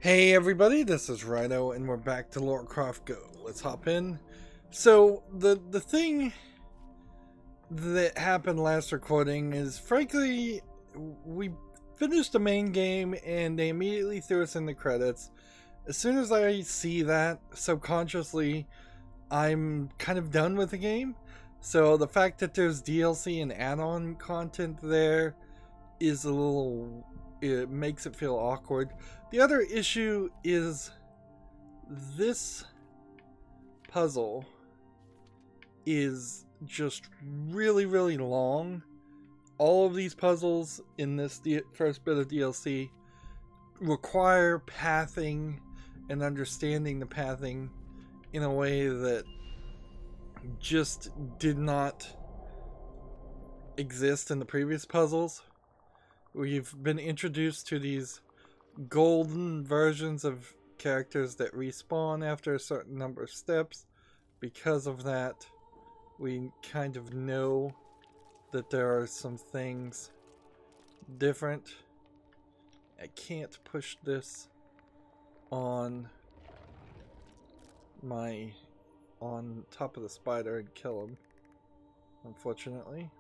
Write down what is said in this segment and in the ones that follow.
Hey everybody, this is Rydo and we're back to Lara Croft GO. Let's hop in. So the thing that happened last recording is, frankly, we finished the main game and they immediately threw us in the credits. As soon as I see that, subconsciously I'm kind of done with the game. So the fact that there's DLC and add-on content there is a little, it makes it feel awkward. The other issue is this puzzle is just really long. All of these puzzles in this first bit of DLC require pathing and understanding the pathing in a way that just did not exist in the previous puzzles. We've been introduced to these golden versions of characters that respawn after a certain number of steps. Because of that, we kind of know that there are some things different. I can't push this on top of the spider and kill him, unfortunately.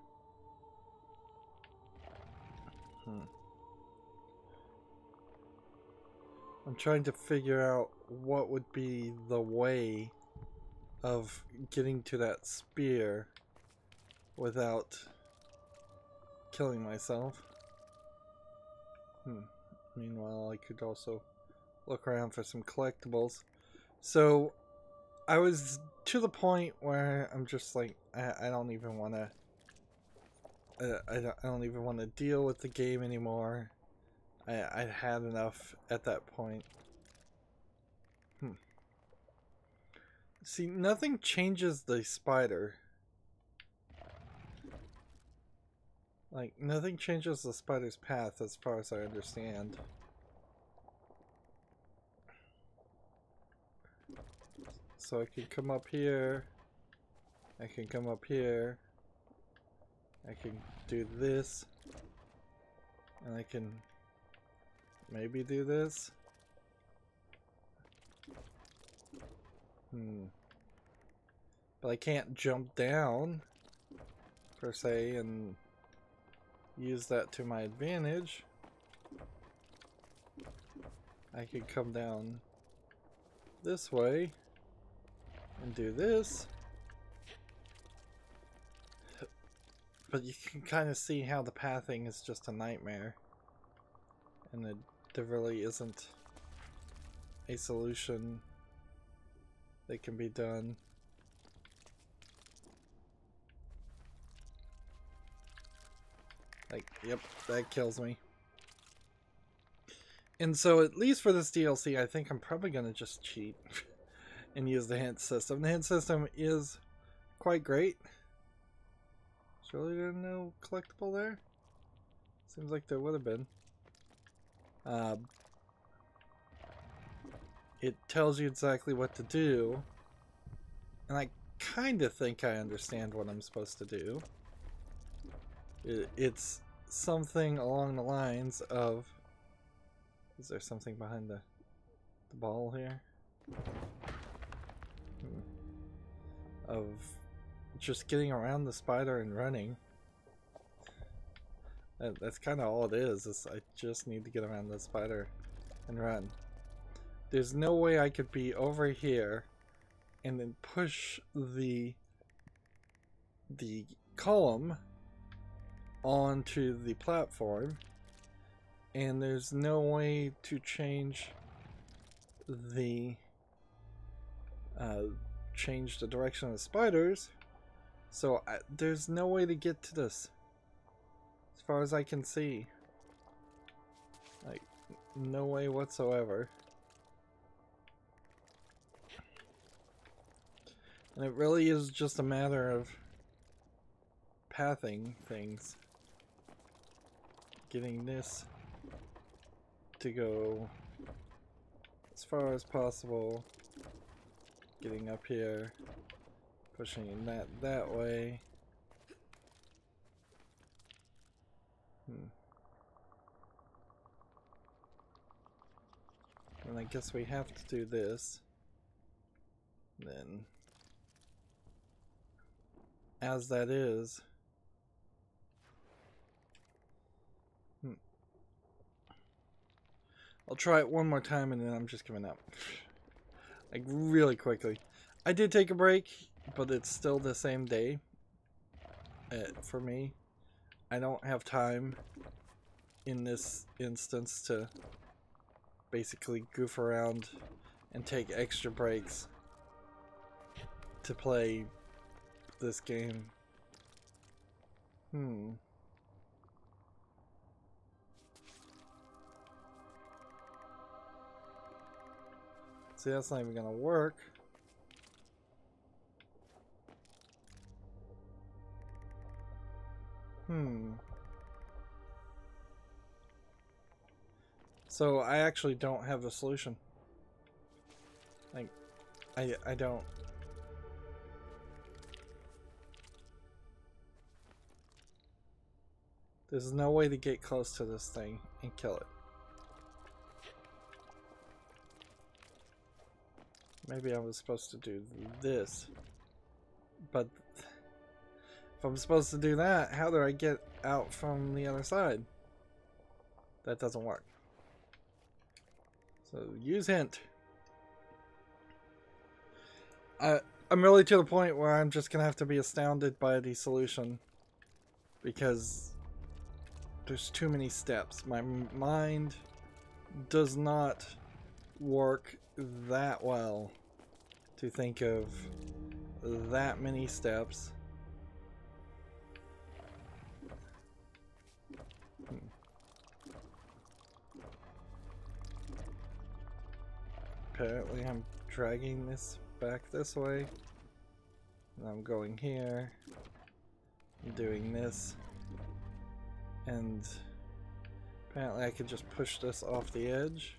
I'm trying to figure out what would be the way of getting to that spear without killing myself. Meanwhile, I could also look around for some collectibles. So I was to the point where I'm just like, I don't even want to I don't even want to deal with the game anymore. I had enough at that point. See, nothing changes the spider. Like, nothing changes the spider's path as far as I understand. So I can come up here. I can come up here. I can do this. And I can maybe do this. But I can't jump down, per se, and use that to my advantage. I could come down this way and do this. But you can kind of see how the pathing is just a nightmare. And there really isn't a solution that can be done. Like, yep, that kills me. And so, at least for this DLC, I think I'm probably going to just cheat and use the hint system. The hint system is quite great. Surely there's no collectible there? Seems like there would have been. It tells you exactly what to do. And I kind of think I understand what I'm supposed to do. It's something along the lines of... Is there something behind the ball here? Of just getting around the spider and running. That's kind of all it is I just need to get around the spider and run. There's no way I could be over here and then push the column onto the platform, and there's no way to change the direction of the spiders, so there's no way to get to this as far as I can see. Like, no way whatsoever. And it really is just a matter of pathing things. Getting this to go as far as possible. Getting up here. Pushing that way. And I I guess we have to do this. Then, as that is, I'll try it one more time and then I'm just giving up. Like, really quickly. I did take a break, but it's still the same day for me. I don't have time in this instance to basically goof around and take extra breaks to play this game. See, that's not even gonna work. So I actually don't have a solution. Like, I don't. There's no way to get close to this thing and kill it. Maybe I was supposed to do this. But if I'm supposed to do that, how do I get out from the other side? That doesn't work. So use hint. I'm really to the point where I'm just gonna have to be astounded by the solution, because there's too many steps. My mind does not work that well to think of that many steps. Apparently I'm dragging this back this way. And I'm going here. I'm doing this. And apparently I could just push this off the edge.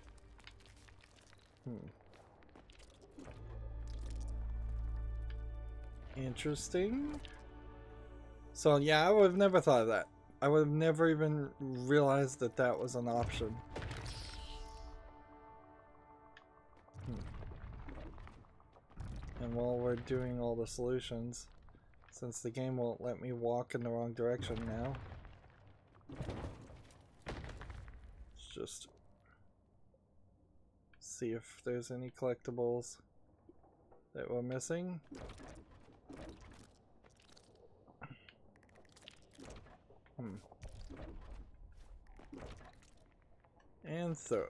Interesting. So yeah, I would have never thought of that. I would have never even realized that that was an option. And while we're doing all the solutions, since the game won't let me walk in the wrong direction now, let's just see if there's any collectibles that we're missing. And throw.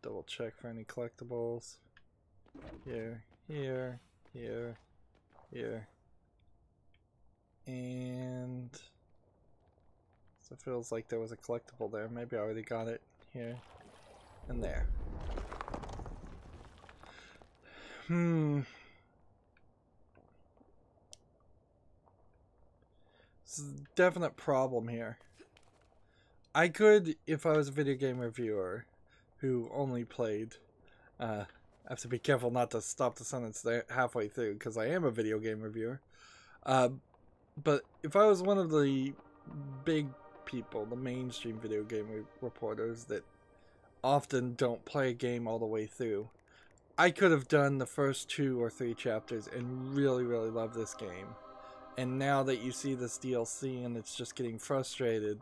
Double check for any collectibles. Here, here, here, here. And so it feels like there was a collectible there. Maybe I already got it here and there. This is a definite problem here. I could, if I was a video game reviewer who only played, I have to be careful not to stop the sentence there halfway through because I am a video game reviewer. But if I was one of the big people, the mainstream video game reporters that often don't play a game all the way through, I could have done the first 2 or 3 chapters and really, really love this game. And now that you see this DLC and it's just getting frustrating,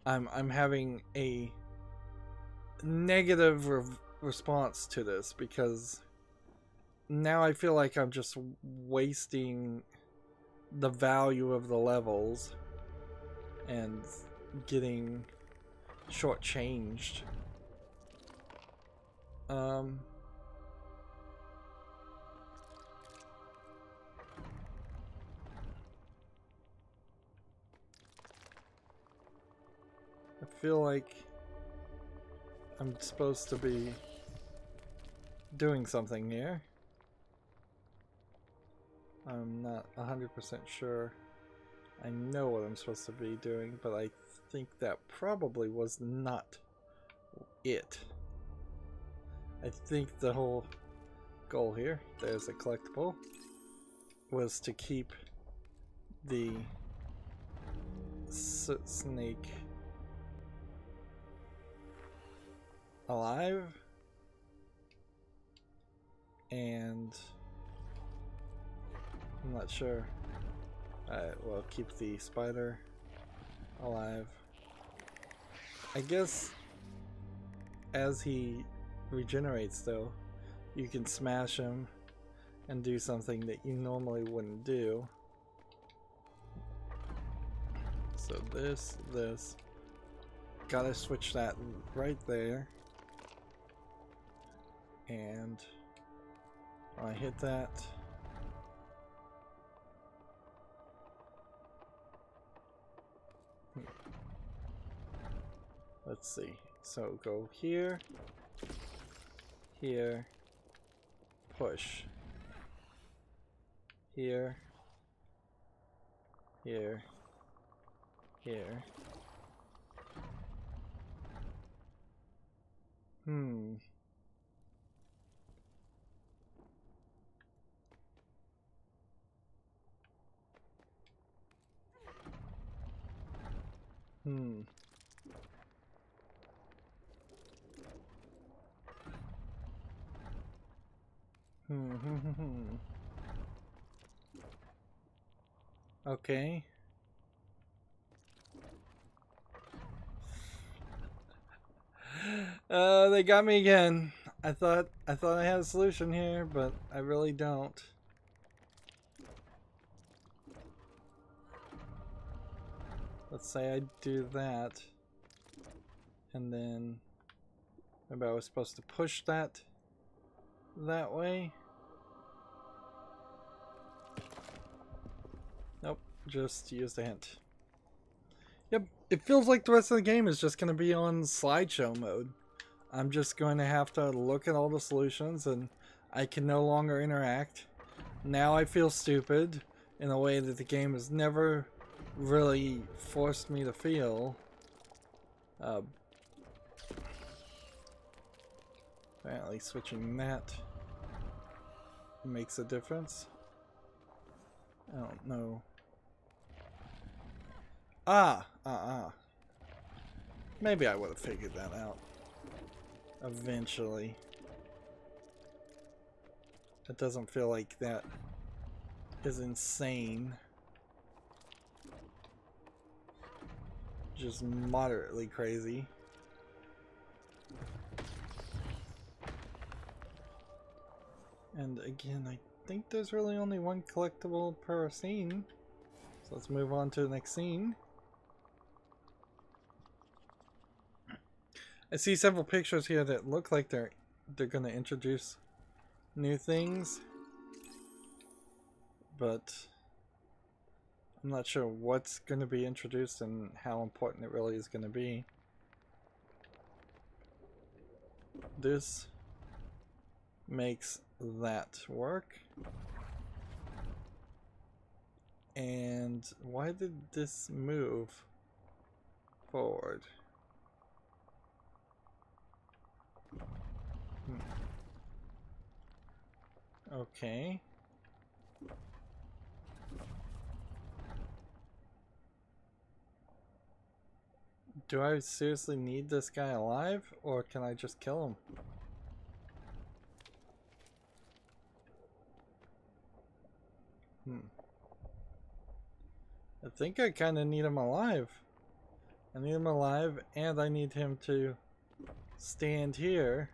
I'm having a negative response to this, because now I feel like I'm just wasting the value of the levels and getting shortchanged. I feel like I'm supposed to be doing something here. I'm not 100% sure I know what I'm supposed to be doing, but I think that probably was not it. I think the whole goal here, there's a collectible, was to keep the snake alive. And I'm not sure. Alright, we'll keep the spider alive. I guess as he regenerates though, you can smash him and do something that you normally wouldn't do. So this. Gotta switch that right there. And when I hit that, let's see. So go here, here, push, here, here, here. Hmm. Okay. They got me again. I thought I had a solution here, but I really don't. Let's say I do that, and then maybe I was supposed to push that way. Nope, just use the hint. Yep, it feels like the rest of the game is just going to be on slideshow mode. I'm just going to have to look at all the solutions and I can no longer interact. Now I feel stupid in a way that the game has never really forced me to feel. Apparently switching that makes a difference. I don't know. Maybe I would have figured that out eventually. It doesn't feel like that is insane. Just moderately crazy. And again, I think there's really only one collectible per scene. So let's move on to the next scene. I see several pictures here that look like they're going to introduce new things, but I'm not sure what's going to be introduced and how important it really is going to be. This makes that work. And why did this move forward? Okay. Do I seriously need this guy alive, or can I just kill him? I think I kind of need him alive. I need him alive, and I need him to stand here,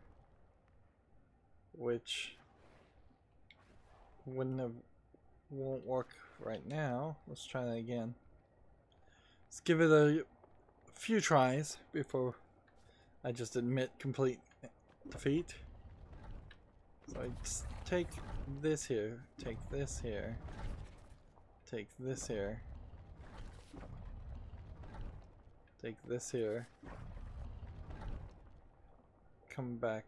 which won't work right now. Let's try that again. Let's give it a few tries before I just admit complete defeat. So I just take this here, take this here, take this here, take this here, come back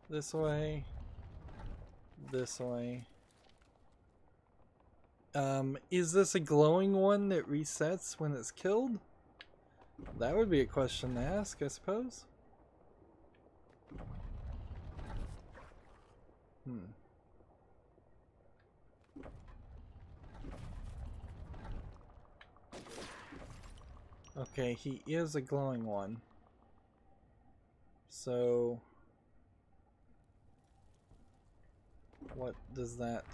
this way, this way. Is this a glowing one that resets when it's killed? That would be a question to ask, I suppose. Okay, he is a glowing one. So what does that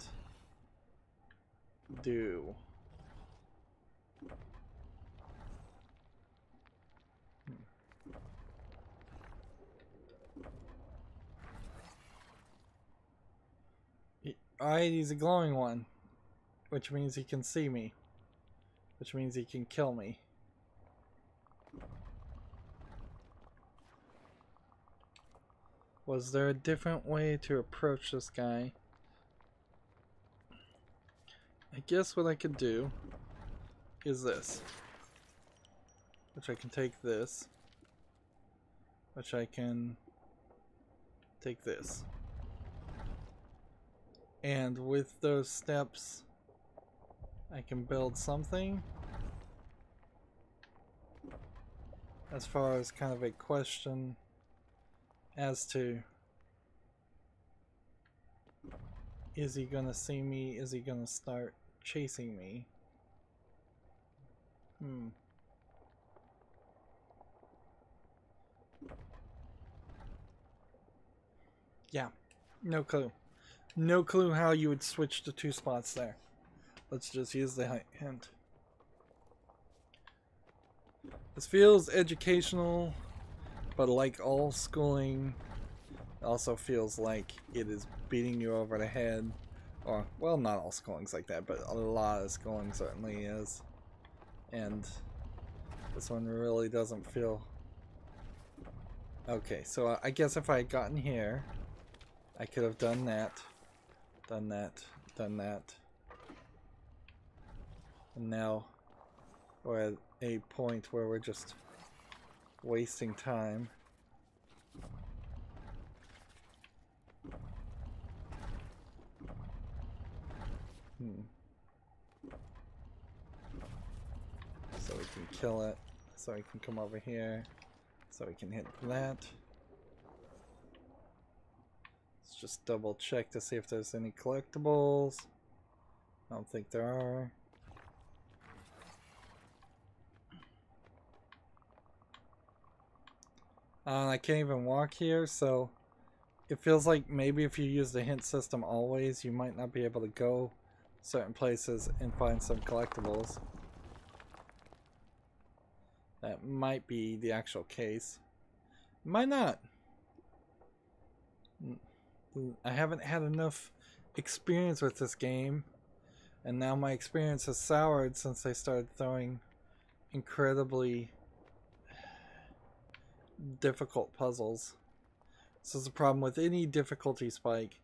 do? Alright, he's a glowing one, which means he can see me, which means he can kill me. Was there a different way to approach this guy? I guess what I could do is this, which I can take this, which I can take this. And with those steps, I can build something. As far as kind of a question as to, is he gonna see me? Is he gonna start chasing me? Yeah, no clue. No clue how you would switch to 2 spots there. Let's just use the hint. This feels educational, but like all schooling, it also feels like it is beating you over the head. Or, well, not all schooling's like that, but a lot of schooling certainly is. And this one really doesn't feel... Okay, so I guess if I had gotten here, I could have done that. Done that, done that. And now we're at a point where we're just wasting time. So we can kill it, so we can come over here, so we can hit that. Just double check to see if there's any collectibles. I don't think there are. I can't even walk here, so it feels like maybe if you use the hint system always, you might not be able to go certain places and find some collectibles. That might be the actual case. Might not. I haven't had enough experience with this game, and now my experience has soured since they started throwing incredibly difficult puzzles. This is a problem with any difficulty spike.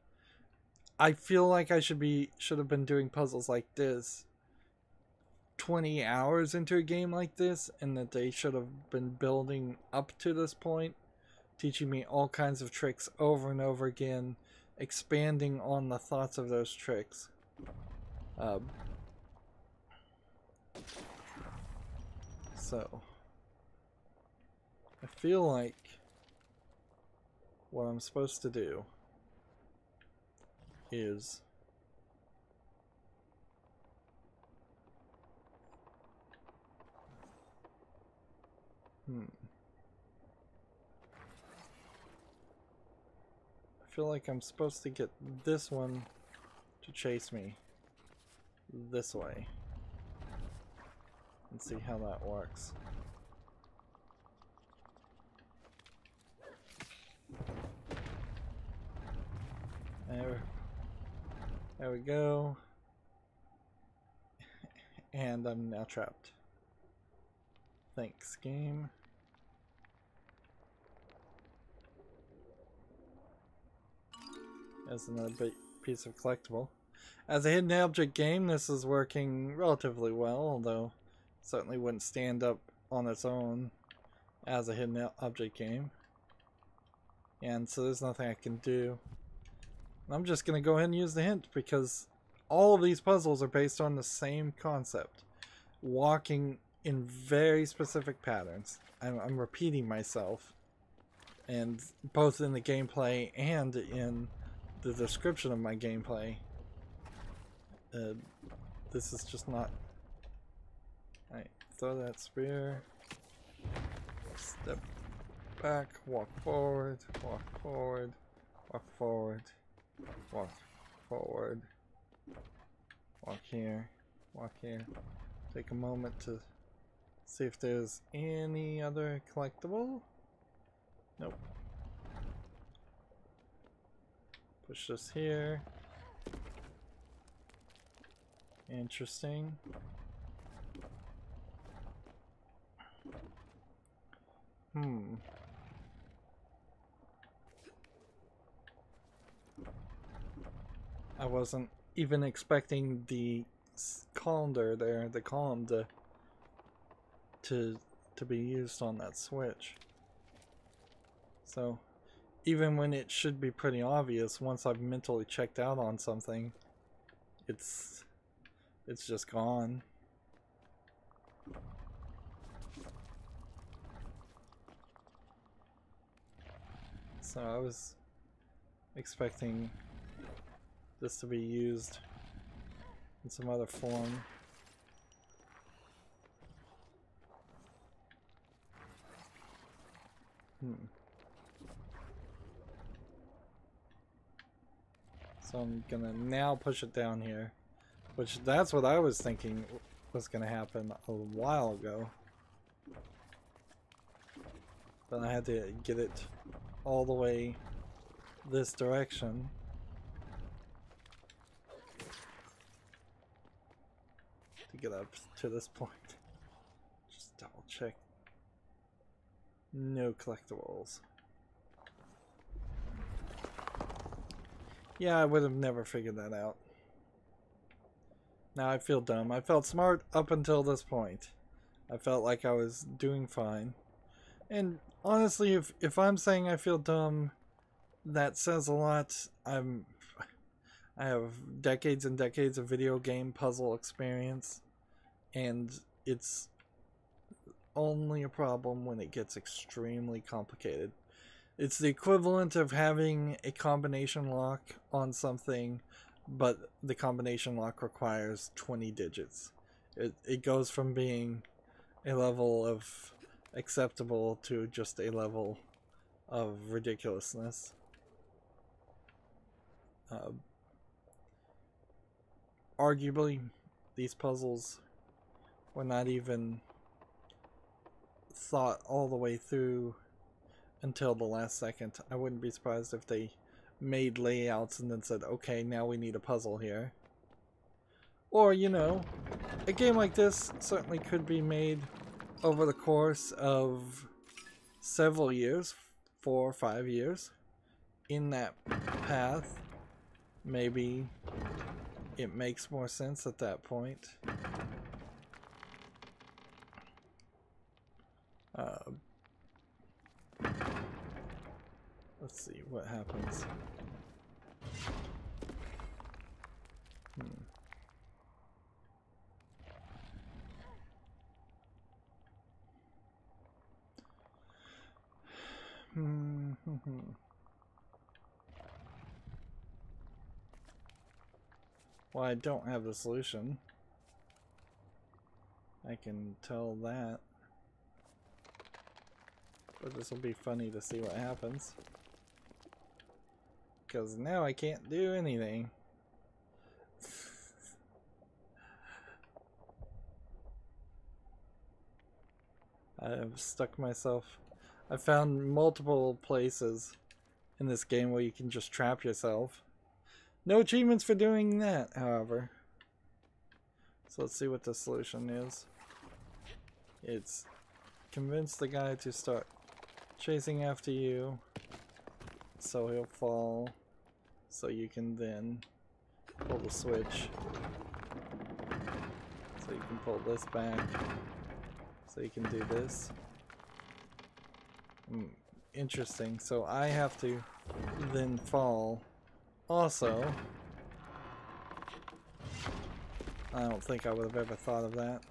I feel like I should have been doing puzzles like this 20 hours into a game like this, and that they should have been building up to this point, teaching me all kinds of tricks over and over again, expanding on the thoughts of those tricks. So I feel like what I'm supposed to do is I feel like I'm supposed to get this one to chase me this way and see how that works. There we go. And I'm now trapped. Thanks, game. There's another big piece of collectible. As a hidden object game, this is working relatively well, although certainly wouldn't stand up on its own as a hidden object game. And so there's nothing I can do. I'm just going to go ahead and use the hint, because all of these puzzles are based on the same concept. Walking in very specific patterns. I'm repeating myself, and both in the gameplay and in the description of my gameplay. This is just not... Alright, throw that spear. Step back, walk forward, walk forward, walk forward, walk forward, walk here, walk here. Take a moment to see if there's any other collectible. Nope. Push this here. Interesting. I wasn't even expecting the calendar there, the column to be used on that switch. So even when it should be pretty obvious, once I've mentally checked out on something, it's just gone. So I was expecting this to be used in some other form. So I'm gonna now push it down here, which that's what I was thinking was gonna happen a while ago. But I had to get it all the way this direction. To get up to this point. Just double check. No collectibles. Yeah, I would have never figured that out. Now I feel dumb. I felt smart up until this point. I felt like I was doing fine. And honestly, if I'm saying I feel dumb, that says a lot. I have decades and decades of video game puzzle experience, and it's only a problem when it gets extremely complicated. It's the equivalent of having a combination lock on something, but the combination lock requires 20 digits. It goes from being a level of acceptable to just a level of ridiculousness. Arguably, these puzzles were not even thought all the way through until the last second. I wouldn't be surprised if they made layouts and then said, okay, now we need a puzzle here. Or, you know, a game like this certainly could be made over the course of several years, 4 or 5 years, in that path. Maybe it makes more sense at that point. Let's see what happens. Well, I don't have the solution. I can tell that. But this will be funny to see what happens. Because now I can't do anything. I've stuck myself. I found multiple places in this game where you can just trap yourself. No achievements for doing that, however. So let's see what the solution is. It's convince the guy to start chasing after you, so he'll fall, so you can then pull the switch, so you can pull this back, so you can do this. Interesting. So I have to then fall also. I don't think I would have ever thought of that.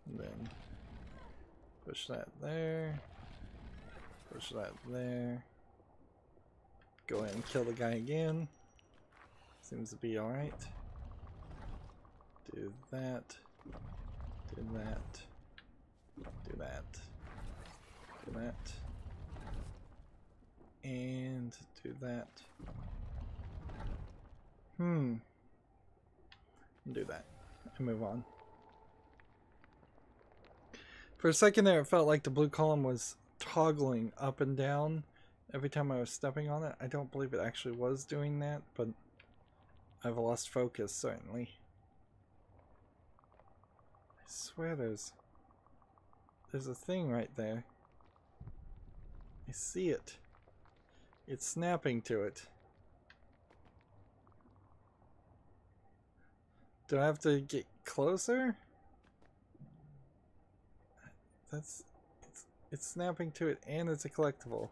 And then push that there. Push that there. Go ahead and kill the guy again. Seems to be alright. Do that. Do Do that. Do that. Do that. And do that. Do that. And move on. For a second there, it felt like the blue column was toggling up and down every time I was stepping on it. I don't believe it actually was doing that, but I've lost focus, certainly. I swear there's a thing right there. I see it. It's snapping to it. Do I have to get closer? It's snapping to it, and it's a collectible.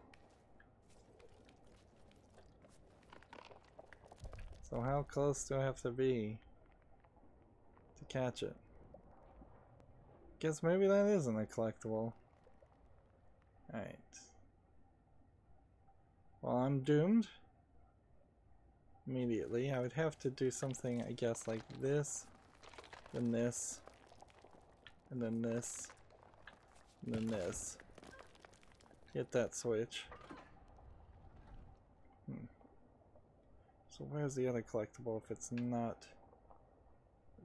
So how close do I have to be to catch it? Guess maybe that isn't a collectible. Alright. Well, I'm doomed. Immediately. I would have to do something, I guess, like this, then this, and then this, and then this. Hit that switch. So where's the other collectible if it's not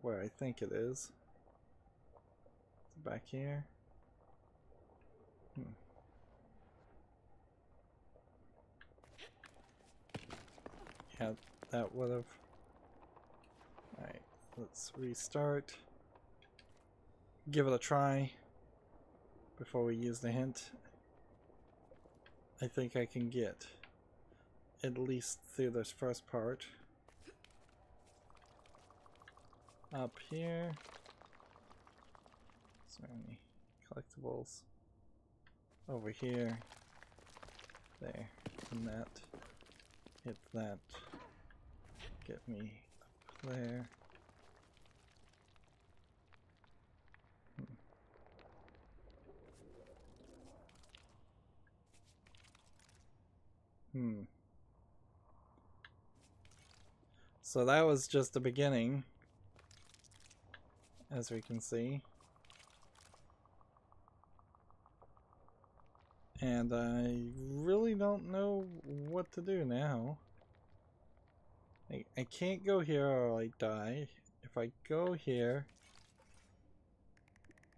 where I think it is? It's back here. Yeah, that would have. Alright, let's restart. Give it a try before we use the hint. I think I can get at least through this first part. Up here. Is there any collectibles? Over here. There. And that. Hit that. Get me up there. So that was just the beginning, as we can see. And I really don't know what to do now. I can't go here or I die. If I go here,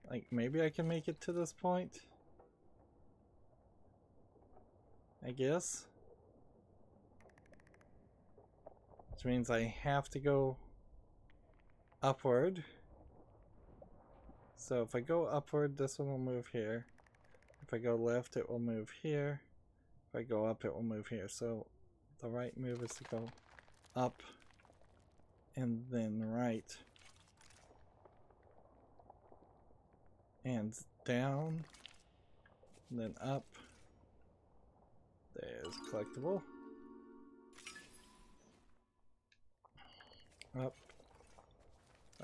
like maybe I can make it to this point, I guess. Which means I have to go upward. So if I go upward, this one will move here. If I go left, it will move here. If I go up, it will move here. So the right move is to go up and then right. And down. And then up. There's collectible. Up.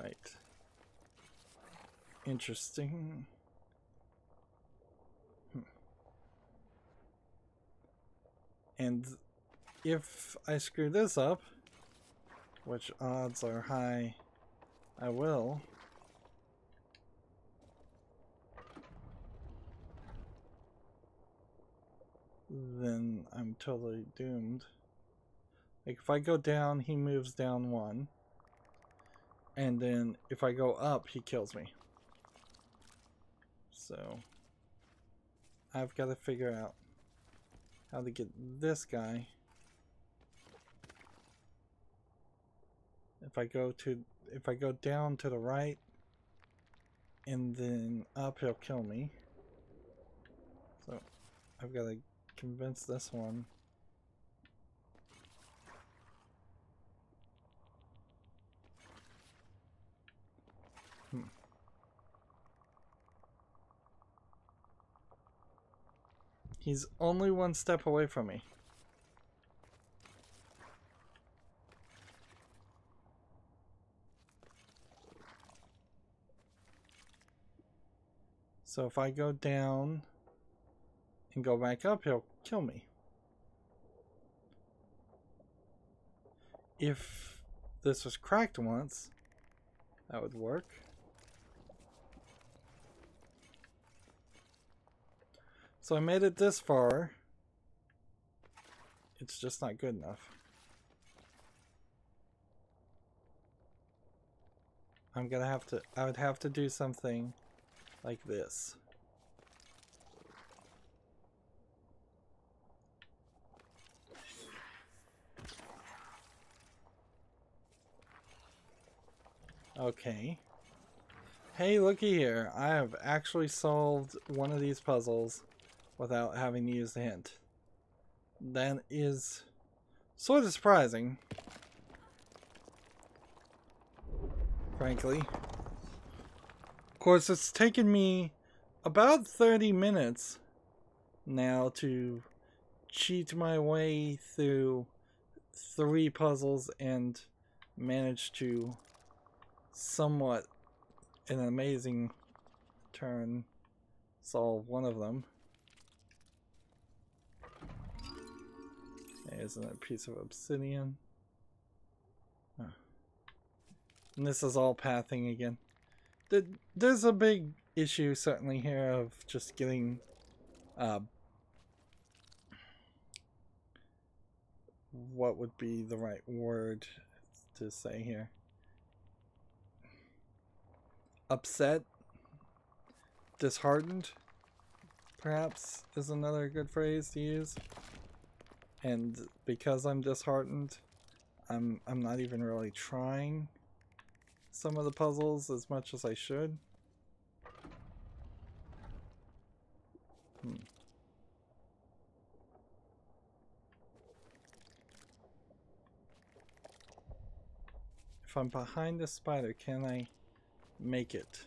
Right. Interesting. And if I screw this up, which odds are high I will, then I'm totally doomed. Like if I go down, he moves down one. And then if I go up, he kills me. So I've got to figure out how to get this guy. If I go down to the right and then up, he'll kill me. So I've got to convince this one. He's only one step away from me. So if I go down and go back up, he'll kill me. If this was cracked once, that would work. So I made it this far. It's just not good enough. I would have to do something like this. Okay. Hey, looky here. I have actually solved one of these puzzles without having to use the hint. That is sort of surprising, frankly. Of course, it's taken me about 30 minutes now to cheat my way through 3 puzzles and manage to somewhat, in an amazing turn, solve one of them. There's another piece of obsidian. Oh. And this is all pathing again. There's a big issue certainly here of just getting what would be the right word to say here? Upset, disheartened, perhaps, is another good phrase to use. And because I'm disheartened, I'm not even really trying some of the puzzles as much as I should. If I'm behind the spider, can I make it?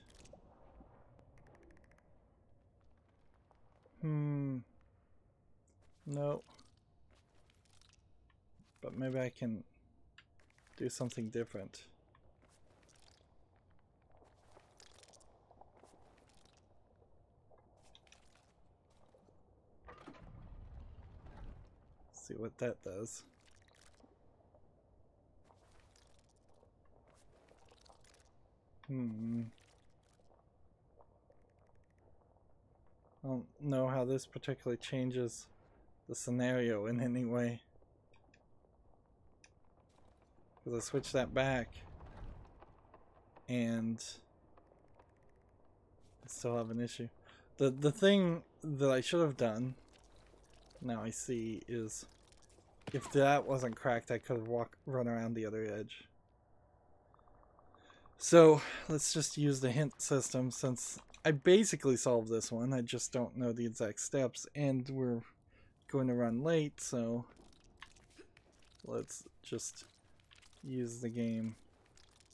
No. But maybe I can do something different. See what that does. I don't know how this particularly changes the scenario in any way. Because I switched that back and I still have an issue. The thing that I should have done, now I see, is if that wasn't cracked, I could have run around the other edge. So let's just use the hint system, since I basically solved this one. I just don't know the exact steps, and we're going to run late, so let's just use the game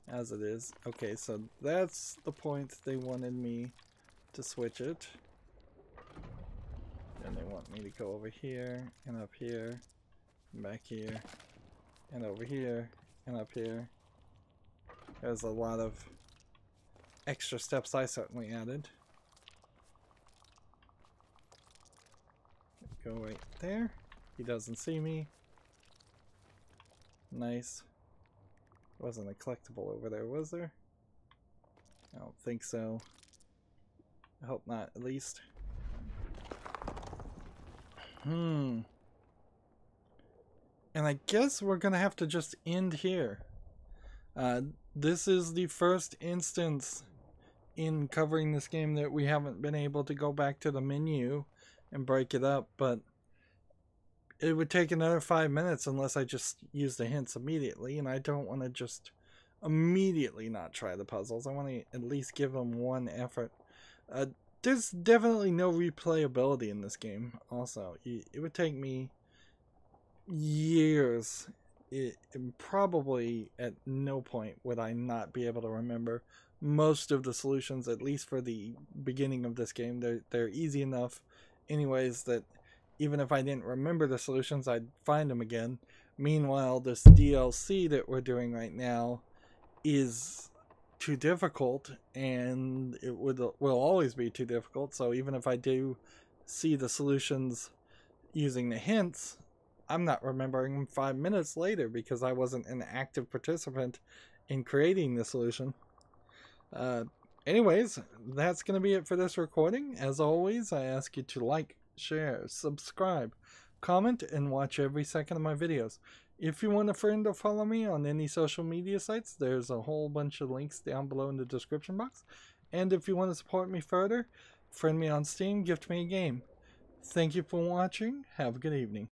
as it is. Okay, so that's the point they wanted me to switch it. And they want me to go over here, and up here, and back here, and over here, and up here. There's a lot of extra steps I certainly added. Go right there. He doesn't see me. Nice. Wasn't a collectible over there, was there? I don't think so. I hope not, at least. And I guess we're gonna have to just end here. This is the first instance in covering this game that we haven't been able to go back to the menu and break it up, but it would take another 5 minutes unless I just use the hints immediately, and I don't want to just immediately not try the puzzles. I want to at least give them one effort. There's definitely no replayability in this game also. It would take me years. Probably at no point would I not be able to remember most of the solutions, at least for the beginning of this game. They're easy enough anyways that even if I didn't remember the solutions, I'd find them again. Meanwhile, this DLC that we're doing right now is too difficult, and it will always be too difficult. So even if I do see the solutions using the hints, I'm not remembering them 5 minutes later because I wasn't an active participant in creating the solution. Anyways, that's going to be it for this recording. As always, I ask you to like, share, subscribe, comment, and watch every second of my videos. If you want a friend or follow me on any social media sites, there's a whole bunch of links down below in the description box. And if you want to support me further, friend me on Steam, gift me a game. Thank you for watching. Have a good evening.